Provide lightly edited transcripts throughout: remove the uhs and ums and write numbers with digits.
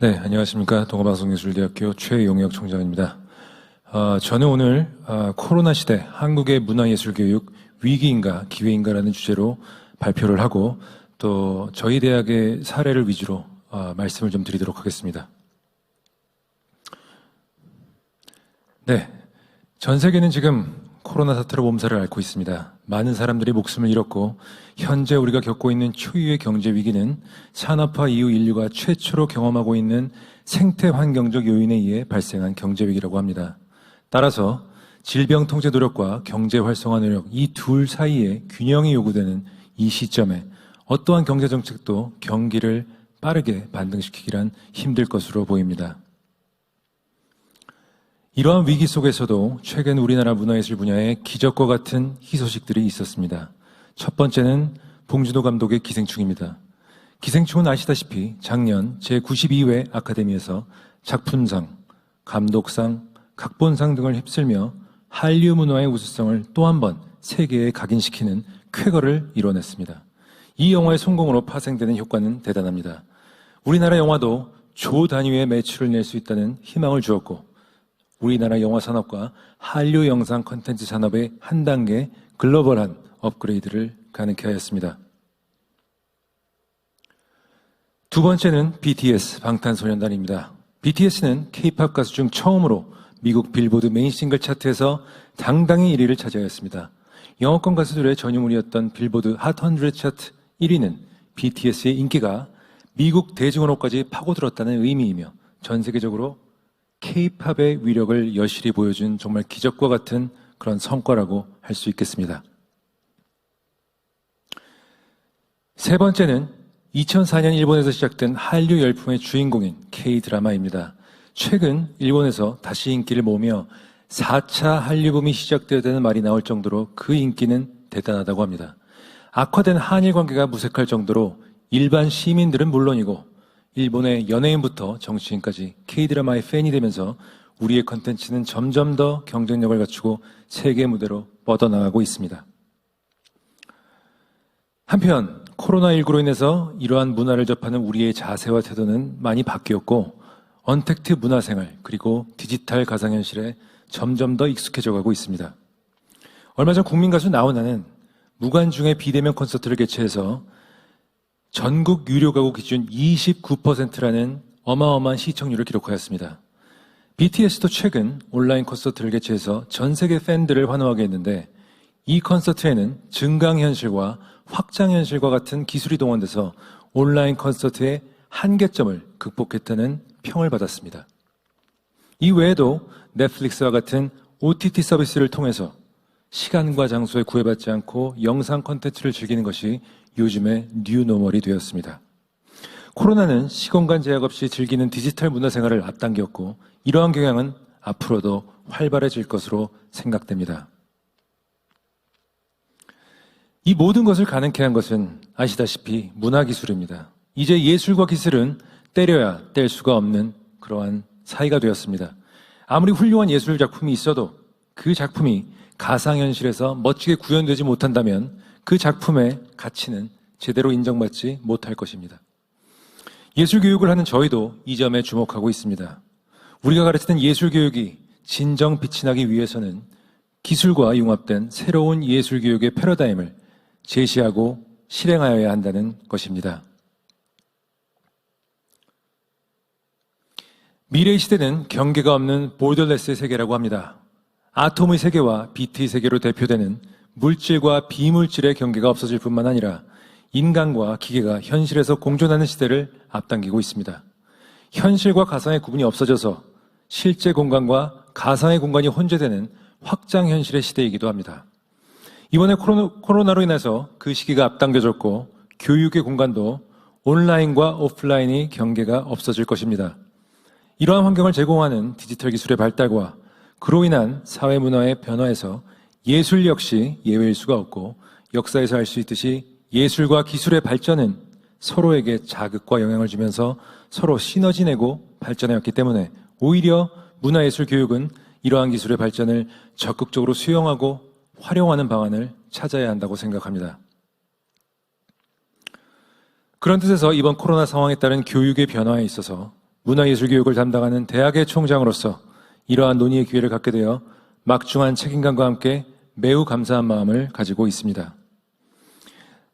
네, 안녕하십니까. 동아방송예술대학교 최용혁 총장입니다. 저는 오늘 코로나 시대 한국의 문화예술교육 위기인가 기회인가라는 주제로 발표를 하고 또 저희 대학의 사례를 위주로 말씀을 좀 드리도록 하겠습니다. 네, 전 세계는 지금 코로나 사태로 몸살을 앓고 있습니다. 많은 사람들이 목숨을 잃었고 현재 우리가 겪고 있는 초유의 경제 위기는 산업화 이후 인류가 최초로 경험하고 있는 생태 환경적 요인에 의해 발생한 경제 위기라고 합니다. 따라서 질병 통제 노력과 경제 활성화 노력 이 둘 사이에 균형이 요구되는 이 시점에 어떠한 경제 정책도 경기를 빠르게 반등시키기란 힘들 것으로 보입니다. 이러한 위기 속에서도 최근 우리나라 문화예술 분야에 기적과 같은 희소식들이 있었습니다. 첫 번째는 봉준호 감독의 기생충입니다. 기생충은 아시다시피 작년 제92회 아카데미에서 작품상, 감독상, 각본상 등을 휩쓸며 한류 문화의 우수성을 또 한 번 세계에 각인시키는 쾌거를 이뤄냈습니다. 이 영화의 성공으로 파생되는 효과는 대단합니다. 우리나라 영화도 조 단위의 매출을 낼 수 있다는 희망을 주었고 우리나라 영화 산업과 한류 영상 콘텐츠 산업의 한 단계 글로벌한 업그레이드를 가능케 하였습니다. 두 번째는 BTS 방탄소년단입니다. BTS는 K-팝 가수 중 처음으로 미국 빌보드 메인 싱글 차트에서 당당히 1위를 차지하였습니다. 영어권 가수들의 전유물이었던 빌보드 핫 100 차트 1위는 BTS의 인기가 미국 대중언어까지 파고들었다는 의미이며 전 세계적으로 K-팝의 위력을 여실히 보여준 정말 기적과 같은 그런 성과라고 할 수 있겠습니다. 세 번째는 2004년 일본에서 시작된 한류 열풍의 주인공인 K-드라마입니다. 최근 일본에서 다시 인기를 모으며 4차 한류붐이 시작되었다는 말이 나올 정도로 그 인기는 대단하다고 합니다. 악화된 한일 관계가 무색할 정도로 일반 시민들은 물론이고 일본의 연예인부터 정치인까지 K-드라마의 팬이 되면서 우리의 컨텐츠는 점점 더 경쟁력을 갖추고 세계 무대로 뻗어나가고 있습니다. 한편 코로나19로 인해서 이러한 문화를 접하는 우리의 자세와 태도는 많이 바뀌었고 언택트 문화생활 그리고 디지털 가상현실에 점점 더 익숙해져 가고 있습니다. 얼마 전 국민가수 나훈아는 무관중의 비대면 콘서트를 개최해서 전국 유료 가구 기준 29%라는 어마어마한 시청률을 기록하였습니다. BTS도 최근 온라인 콘서트를 개최해서 전 세계 팬들을 환호하게 했는데 이 콘서트에는 증강현실과 확장현실과 같은 기술이 동원돼서 온라인 콘서트의 한계점을 극복했다는 평을 받았습니다. 이 외에도 넷플릭스와 같은 OTT 서비스를 통해서 시간과 장소에 구애받지 않고 영상 콘텐츠를 즐기는 것이 요즘의 뉴노멀이 되었습니다. 코로나는 시공간 제약 없이 즐기는 디지털 문화생활을 앞당겼고 이러한 경향은 앞으로도 활발해질 것으로 생각됩니다. 이 모든 것을 가능케 한 것은 아시다시피 문화기술입니다. 이제 예술과 기술은 때려야 뗄 수가 없는 그러한 사이가 되었습니다. 아무리 훌륭한 예술 작품이 있어도 그 작품이 가상현실에서 멋지게 구현되지 못한다면 그 작품의 가치는 제대로 인정받지 못할 것입니다. 예술교육을 하는 저희도 이 점에 주목하고 있습니다. 우리가 가르치는 예술교육이 진정 빛이 나기 위해서는 기술과 융합된 새로운 예술교육의 패러다임을 제시하고 실행하여야 한다는 것입니다. 미래의 시대는 경계가 없는 보더레스의 세계라고 합니다. 아톰의 세계와 비트의 세계로 대표되는 물질과 비물질의 경계가 없어질 뿐만 아니라 인간과 기계가 현실에서 공존하는 시대를 앞당기고 있습니다. 현실과 가상의 구분이 없어져서 실제 공간과 가상의 공간이 혼재되는 확장현실의 시대이기도 합니다. 이번에 코로나로 인해서 그 시기가 앞당겨졌고 교육의 공간도 온라인과 오프라인의 경계가 없어질 것입니다. 이러한 환경을 제공하는 디지털 기술의 발달과 그로 인한 사회 문화의 변화에서 예술 역시 예외일 수가 없고 역사에서 알 수 있듯이 예술과 기술의 발전은 서로에게 자극과 영향을 주면서 서로 시너지 내고 발전해왔기 때문에 오히려 문화예술 교육은 이러한 기술의 발전을 적극적으로 수용하고 활용하는 방안을 찾아야 한다고 생각합니다. 그런 뜻에서 이번 코로나 상황에 따른 교육의 변화에 있어서 문화예술 교육을 담당하는 대학의 총장으로서 이러한 논의의 기회를 갖게 되어 막중한 책임감과 함께 매우 감사한 마음을 가지고 있습니다.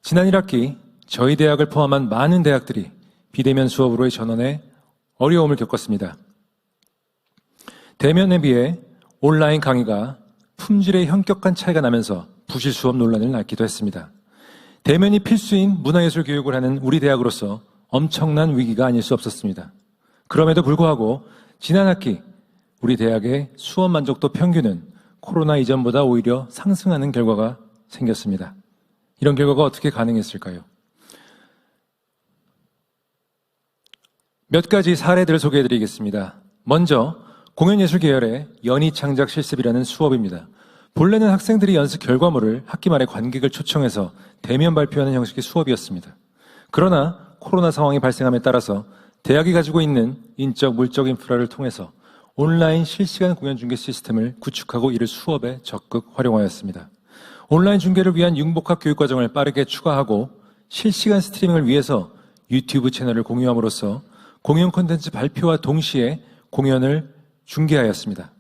지난 1학기 저희 대학을 포함한 많은 대학들이 비대면 수업으로의 전환에 어려움을 겪었습니다. 대면에 비해 온라인 강의가 품질의 현격한 차이가 나면서 부실 수업 논란을 낳기도 했습니다. 대면이 필수인 문화예술 교육을 하는 우리 대학으로서 엄청난 위기가 아닐 수 없었습니다. 그럼에도 불구하고 지난 학기 우리 대학의 수업 만족도 평균은 코로나 이전보다 오히려 상승하는 결과가 생겼습니다. 이런 결과가 어떻게 가능했을까요? 몇 가지 사례들을 소개해드리겠습니다. 먼저 공연예술 계열의 연희창작 실습이라는 수업입니다. 본래는 학생들이 연습 결과물을 학기 말에 관객을 초청해서 대면 발표하는 형식의 수업이었습니다. 그러나 코로나 상황이 발생함에 따라서 대학이 가지고 있는 인적, 물적 인프라를 통해서 온라인 실시간 공연 중계 시스템을 구축하고 이를 수업에 적극 활용하였습니다. 온라인 중계를 위한 융복합 교육 과정을 빠르게 추가하고 실시간 스트리밍을 위해서 유튜브 채널을 공유함으로써 공연 콘텐츠 발표와 동시에 공연을 중계하였습니다.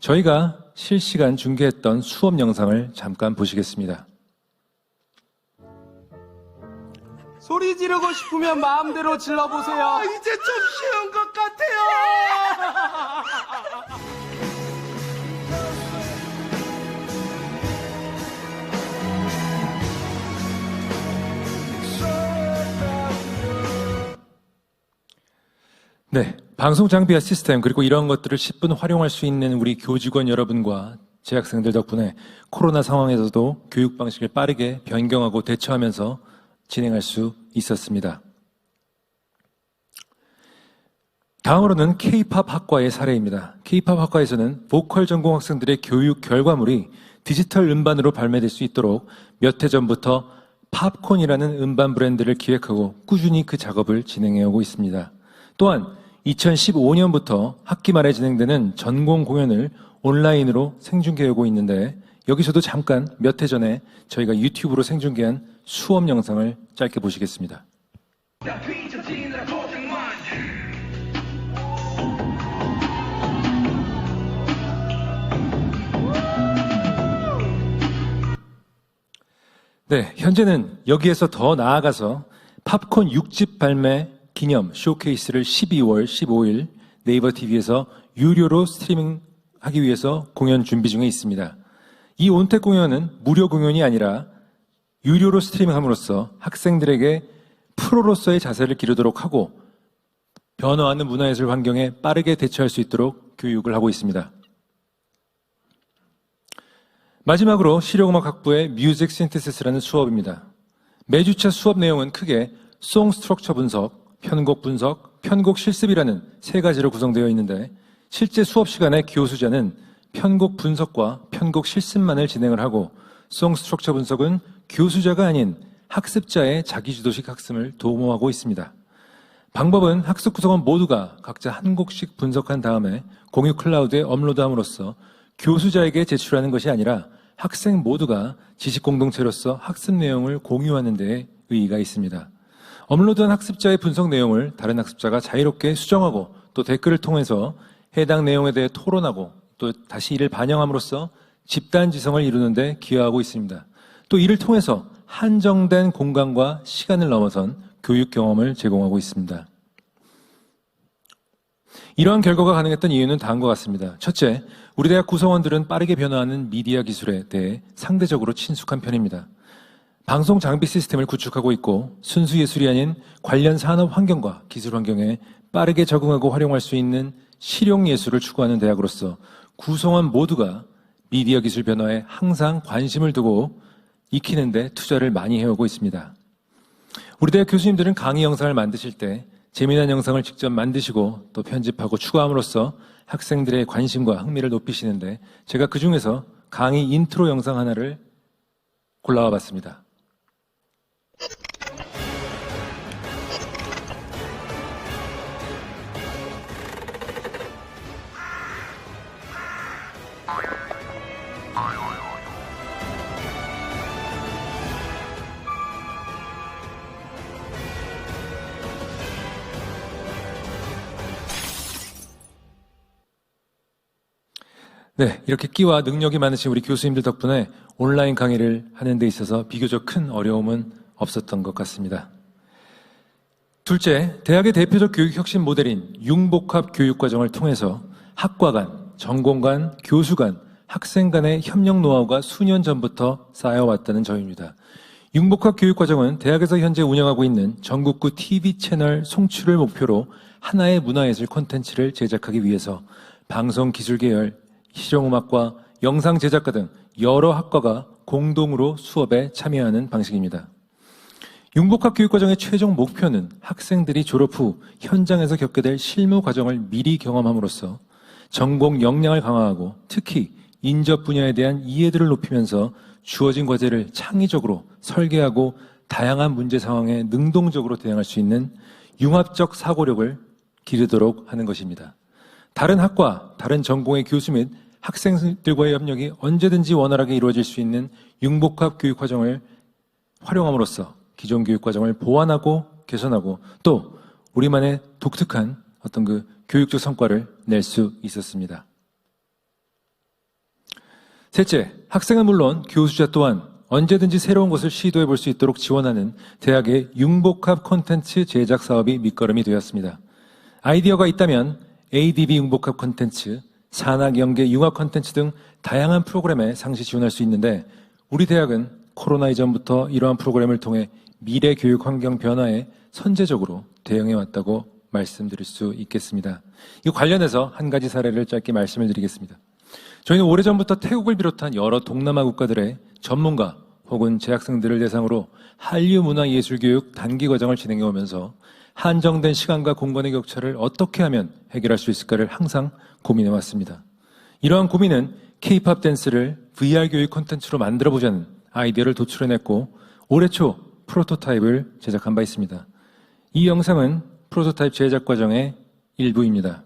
저희가 실시간 중계했던 수업 영상을 잠깐 보시겠습니다. 소리 지르고 싶으면 마음대로 질러보세요. 이제 좀 쉬운 것 같아요. 네, 방송 장비와 시스템 그리고 이런 것들을 10분 활용할 수 있는 우리 교직원 여러분과 재학생들 덕분에 코로나 상황에서도 교육 방식을 빠르게 변경하고 대처하면서 진행할 수 있었습니다. 다음으로는 K-팝 학과의 사례입니다. K-팝 학과에서는 보컬 전공 학생들의 교육 결과물이 디지털 음반으로 발매될 수 있도록 몇 해 전부터 팝콘이라는 음반 브랜드를 기획하고 꾸준히 그 작업을 진행해오고 있습니다. 또한 2015년부터 학기 말에 진행되는 전공 공연을 온라인으로 생중계하고 있는데 여기서도 잠깐 몇 해 전에 저희가 유튜브로 생중계한 수업 영상을 짧게 보시겠습니다. 네, 현재는 여기에서 더 나아가서 팝콘 6집 발매 기념 쇼케이스를 12월 15일 네이버 TV에서 유료로 스트리밍하기 위해서 공연 준비 중에 있습니다. 이 온택 공연은 무료 공연이 아니라 유료로 스트리밍함으로써 학생들에게 프로로서의 자세를 기르도록 하고 변화하는 문화예술 환경에 빠르게 대처할 수 있도록 교육을 하고 있습니다. 마지막으로 실용음악학부의 뮤직 신테시스라는 수업입니다. 매주차 수업 내용은 크게 송 스트럭처 분석, 편곡 분석, 편곡 실습이라는 세 가지로 구성되어 있는데 실제 수업 시간에 교수자는 편곡 분석과 편곡 실습만을 진행을 하고 송 스트럭처 분석은 교수자가 아닌 학습자의 자기주도식 학습을 도모하고 있습니다. 방법은 학습 구성원 모두가 각자 한 곡씩 분석한 다음에 공유 클라우드에 업로드함으로써 교수자에게 제출하는 것이 아니라 학생 모두가 지식 공동체로서 학습 내용을 공유하는 데에 의의가 있습니다. 업로드한 학습자의 분석 내용을 다른 학습자가 자유롭게 수정하고 또 댓글을 통해서 해당 내용에 대해 토론하고 또 다시 이를 반영함으로써 집단 지성을 이루는 데 기여하고 있습니다. 또 이를 통해서 한정된 공간과 시간을 넘어선 교육 경험을 제공하고 있습니다. 이러한 결과가 가능했던 이유는 다음과 같습니다. 첫째, 우리 대학 구성원들은 빠르게 변화하는 미디어 기술에 대해 상대적으로 친숙한 편입니다. 방송 장비 시스템을 구축하고 있고 순수 예술이 아닌 관련 산업 환경과 기술 환경에 빠르게 적응하고 활용할 수 있는 실용 예술을 추구하는 대학으로서 구성원 모두가 미디어 기술 변화에 항상 관심을 두고 익히는 데 투자를 많이 해오고 있습니다. 우리 대학 교수님들은 강의 영상을 만드실 때 재미난 영상을 직접 만드시고 또 편집하고 추가함으로써 학생들의 관심과 흥미를 높이시는데 제가 그중에서 강의 인트로 영상 하나를 골라와 봤습니다. 네, 이렇게 끼와 능력이 많으신 우리 교수님들 덕분에 온라인 강의를 하는 데 있어서 비교적 큰 어려움은 없었던 것 같습니다. 둘째, 대학의 대표적 교육 혁신 모델인 융복합 교육과정을 통해서 학과 간, 전공 간, 교수 간, 학생 간의 협력 노하우가 수년 전부터 쌓여왔다는 점입니다. 융복합 교육과정은 대학에서 현재 운영하고 있는 전국구 TV 채널 송출을 목표로 하나의 문화예술 콘텐츠를 제작하기 위해서 방송기술 계열, 실용음악과 영상 제작과 등 여러 학과가 공동으로 수업에 참여하는 방식입니다. 융복합 교육과정의 최종 목표는 학생들이 졸업 후 현장에서 겪게 될 실무 과정을 미리 경험함으로써 전공 역량을 강화하고 특히 인접 분야에 대한 이해도를 높이면서 주어진 과제를 창의적으로 설계하고 다양한 문제 상황에 능동적으로 대응할 수 있는 융합적 사고력을 기르도록 하는 것입니다. 다른 학과, 다른 전공의 교수 및 학생들과의 협력이 언제든지 원활하게 이루어질 수 있는 융복합 교육과정을 활용함으로써 기존 교육과정을 보완하고 개선하고 또 우리만의 독특한 어떤 그 교육적 성과를 낼 수 있었습니다. 셋째, 학생은 물론 교수자 또한 언제든지 새로운 것을 시도해 볼 수 있도록 지원하는 대학의 융복합 콘텐츠 제작 사업이 밑거름이 되었습니다. 아이디어가 있다면 ADB 융복합 콘텐츠, 산학 연계 융합 콘텐츠 등 다양한 프로그램에 상시 지원할 수 있는데 우리 대학은 코로나 이전부터 이러한 프로그램을 통해 미래 교육 환경 변화에 선제적으로 대응해 왔다고 말씀드릴 수 있겠습니다. 이 관련해서 한 가지 사례를 짧게 말씀을 드리겠습니다. 저희는 오래전부터 태국을 비롯한 여러 동남아 국가들의 전문가 혹은 재학생들을 대상으로 한류 문화 예술 교육 단기 과정을 진행해 오면서 한정된 시간과 공간의 격차를 어떻게 하면 해결할 수 있을까를 항상 고민해 왔습니다. 이러한 고민은 K-팝 댄스를 VR 교육 콘텐츠로 만들어보자는 아이디어를 도출해냈고 올해 초 프로토타입을 제작한 바 있습니다. 이 영상은 프로토타입 제작 과정의 일부입니다.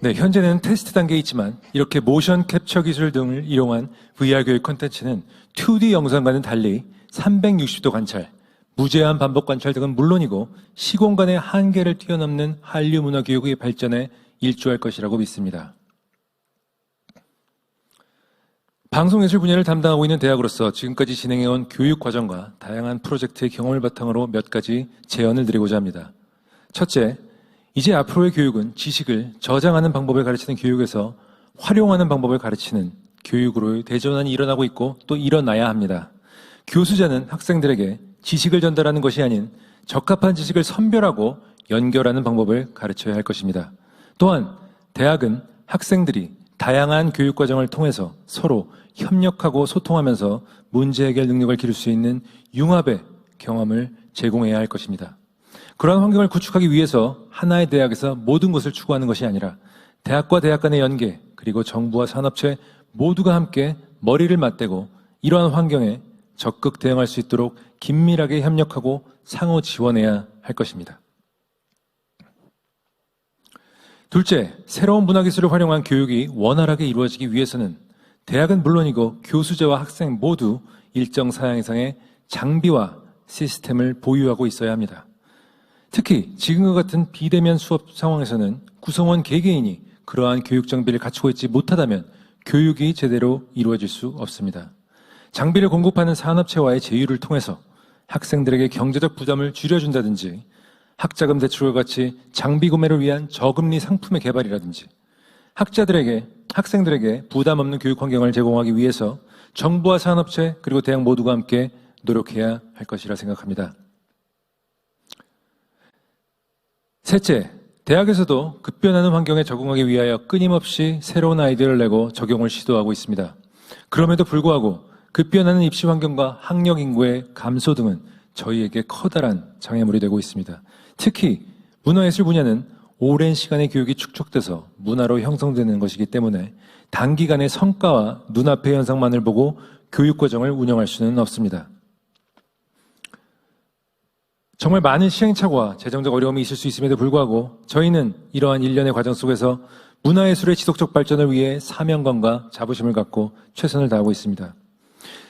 네, 현재는 테스트 단계에 있지만 이렇게 모션 캡처 기술 등을 이용한 VR 교육 콘텐츠는 2D 영상과는 달리 360도 관찰, 무제한 반복 관찰 등은 물론이고 시공간의 한계를 뛰어넘는 한류 문화 교육의 발전에 일조할 것이라고 믿습니다. 방송예술 분야를 담당하고 있는 대학으로서 지금까지 진행해온 교육 과정과 다양한 프로젝트의 경험을 바탕으로 몇 가지 제언을 드리고자 합니다. 첫째, 이제 앞으로의 교육은 지식을 저장하는 방법을 가르치는 교육에서 활용하는 방법을 가르치는 교육으로의 대전환이 일어나고 있고 또 일어나야 합니다. 교수자는 학생들에게 지식을 전달하는 것이 아닌 적합한 지식을 선별하고 연결하는 방법을 가르쳐야 할 것입니다. 또한 대학은 학생들이 다양한 교육 과정을 통해서 서로 협력하고 소통하면서 문제 해결 능력을 기를 수 있는 융합의 경험을 제공해야 할 것입니다. 그러한 환경을 구축하기 위해서 하나의 대학에서 모든 것을 추구하는 것이 아니라 대학과 대학 간의 연계 그리고 정부와 산업체 모두가 함께 머리를 맞대고 이러한 환경에 적극 대응할 수 있도록 긴밀하게 협력하고 상호 지원해야 할 것입니다. 둘째, 새로운 문화기술을 활용한 교육이 원활하게 이루어지기 위해서는 대학은 물론이고 교수자와 학생 모두 일정 사양 이상의 장비와 시스템을 보유하고 있어야 합니다. 특히 지금과 같은 비대면 수업 상황에서는 구성원 개개인이 그러한 교육 장비를 갖추고 있지 못하다면 교육이 제대로 이루어질 수 없습니다. 장비를 공급하는 산업체와의 제휴를 통해서 학생들에게 경제적 부담을 줄여준다든지 학자금 대출과 같이 장비 구매를 위한 저금리 상품의 개발이라든지 학생들에게 부담 없는 교육 환경을 제공하기 위해서 정부와 산업체 그리고 대학 모두가 함께 노력해야 할 것이라 생각합니다. 셋째, 대학에서도 급변하는 환경에 적응하기 위하여 끊임없이 새로운 아이디어를 내고 적용을 시도하고 있습니다. 그럼에도 불구하고 급변하는 입시 환경과 학력 인구의 감소 등은 저희에게 커다란 장애물이 되고 있습니다. 특히 문화예술 분야는 오랜 시간의 교육이 축적돼서 문화로 형성되는 것이기 때문에 단기간의 성과와 눈앞의 현상만을 보고 교육과정을 운영할 수는 없습니다. 정말 많은 시행착오와 재정적 어려움이 있을 수 있음에도 불구하고 저희는 이러한 일련의 과정 속에서 문화예술의 지속적 발전을 위해 사명감과 자부심을 갖고 최선을 다하고 있습니다.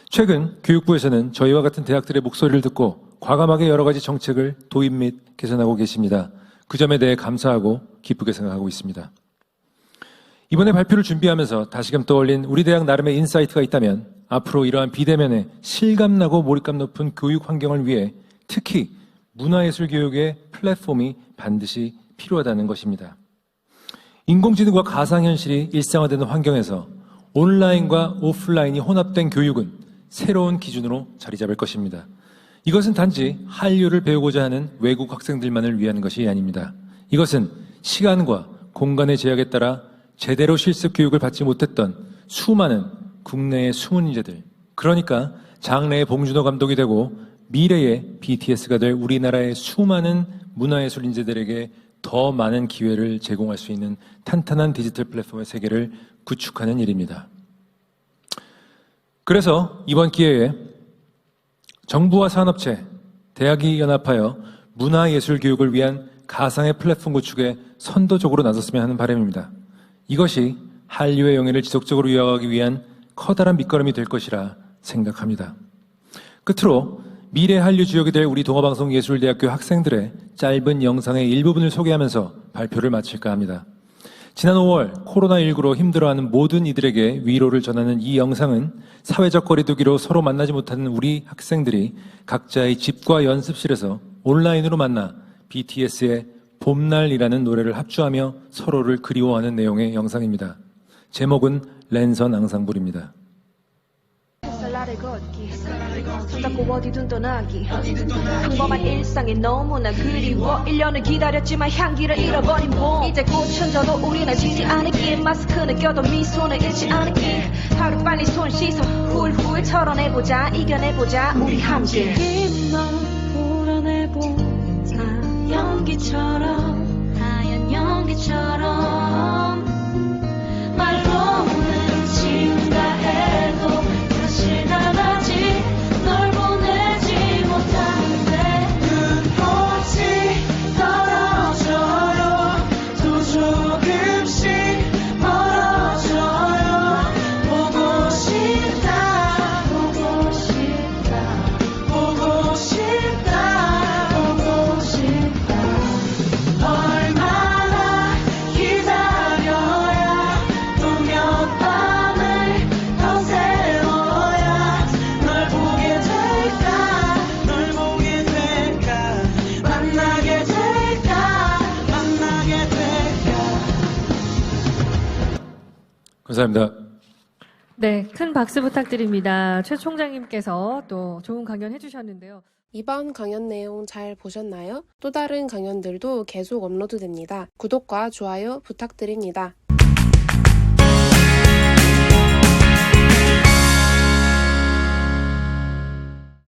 최근 교육부에서는 저희와 같은 대학들의 목소리를 듣고 과감하게 여러 가지 정책을 도입 및 개선하고 계십니다. 그 점에 대해 감사하고 기쁘게 생각하고 있습니다. 이번에 발표를 준비하면서 다시금 떠올린 우리 대학 나름의 인사이트가 있다면 앞으로 이러한 비대면의 실감나고 몰입감 높은 교육 환경을 위해 특히 문화예술 교육의 플랫폼이 반드시 필요하다는 것입니다. 인공지능과 가상현실이 일상화되는 환경에서 온라인과 오프라인이 혼합된 교육은 새로운 기준으로 자리 잡을 것입니다. 이것은 단지 한류를 배우고자 하는 외국 학생들만을 위한 것이 아닙니다. 이것은 시간과 공간의 제약에 따라 제대로 실습 교육을 받지 못했던 수많은 국내의 숨은 인재들, 그러니까 장래의 봉준호 감독이 되고 미래의 BTS가 될 우리나라의 수많은 문화예술 인재들에게 더 많은 기회를 제공할 수 있는 탄탄한 디지털 플랫폼의 세계를 구축하는 일입니다. 그래서 이번 기회에 정부와 산업체, 대학이 연합하여 문화예술 교육을 위한 가상의 플랫폼 구축에 선도적으로 나섰으면 하는 바람입니다. 이것이 한류의 영예를 지속적으로 이어가기 위한 커다란 밑거름이 될 것이라 생각합니다. 끝으로 미래 한류 주역이 될 우리 동아방송예술대학교 학생들의 짧은 영상의 일부분을 소개하면서 발표를 마칠까 합니다. 지난 5월 코로나19로 힘들어하는 모든 이들에게 위로를 전하는 이 영상은 사회적 거리두기로 서로 만나지 못하는 우리 학생들이 각자의 집과 연습실에서 온라인으로 만나 BTS의 봄날이라는 노래를 합주하며 서로를 그리워하는 내용의 영상입니다. 제목은 랜선 앙상블입니다. 쌀날을 걷기 손잡고 어디든 떠나기 평범한 일상이 너무나 그리워 1년을 기다렸지만 향기를 잃어버린 봄 이제 꽃은 져도 우리는 지지 않을길 마스크는 껴도 미소는 잃지 않을길 하루빨리 손 씻어 훌훌 털어내보자 이겨내보자 우리 함께 힘만 불어내보자 연기처럼 하얀 연기처럼 말로는 지운다 해도 사실 난 아직 널 보내지 못하는데 눈꽃이 떨어져요 또 조금씩 멀어져요 보고 싶다 보고 싶다 보고 싶다 보고 싶다 얼마나 기다려야 또 몇 밤을 더 세워야 널 보게 될까 널 보게 될까 만나게 될까 만나게 될까 감사합니다. 네, 큰 박수 부탁드립니다. 최 총장님께서 또 좋은 강연 해주셨는데요. 이번 강연 내용 잘 보셨나요? 또 다른 강연들도 계속 업로드됩니다. 구독과 좋아요 부탁드립니다.